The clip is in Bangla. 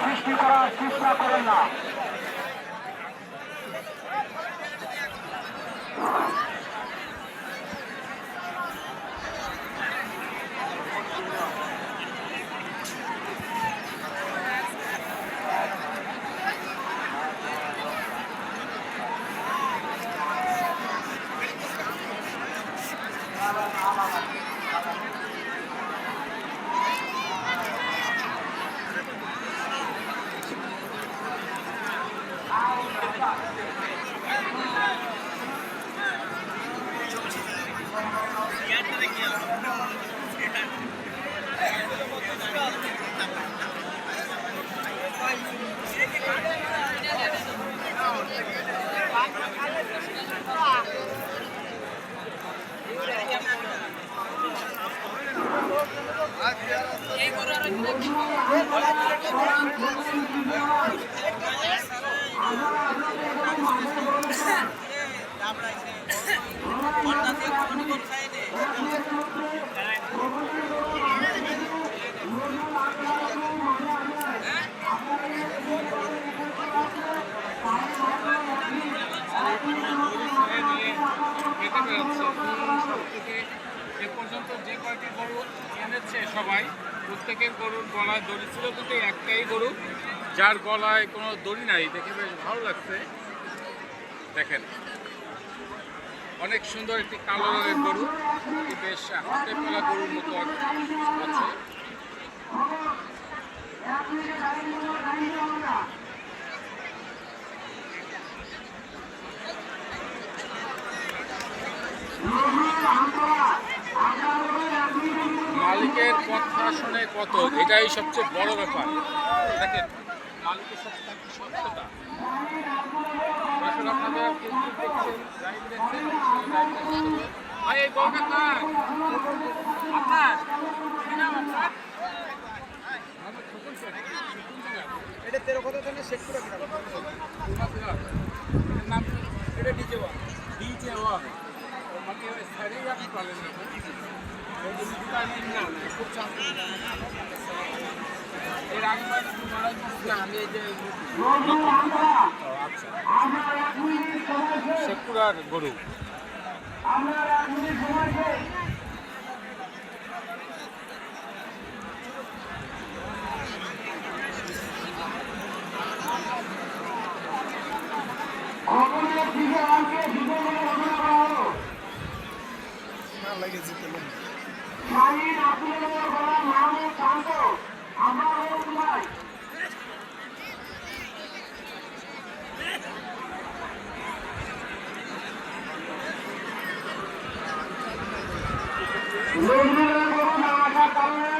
সৃষ্টি করার চেষ্টা করেন না। এ পর্যন্ত যে কয়টি গরু এনেছে সবাই, প্রত্যেকের গরুর গলায় দড়ি ছিল, কিন্তু একটাই গরু যার গলায় কোনো দড়ি নাই, দেখে বেশ ভালো লাগছে। দেখেন, অনেক সুন্দর একটি কালো রঙের গরু, বেশ হাতে পালা গরুর মতো আছে। মালিকের কথা শুনে কত, এটাই সবচেয়ে বড় ব্যাপার। দেখেন মালিকের সাথে থাকি সত্যতা। আসলে আপনারা দেখছেন, লাইভ দেখছেন, ভাই এই গরুটা কার? আপনার কি নাম আপনার? এটা 13 কত জন্য সেট করে দিলাম। নাম এটা ডিজে ওয়ান, ডিজে ওয়ান আমাকে সারি আপনি পালেন না, খুব চান্স এর আগে আমি এই যে আচ্ছা শেখপুরার গরু। গরু না আসার কারণে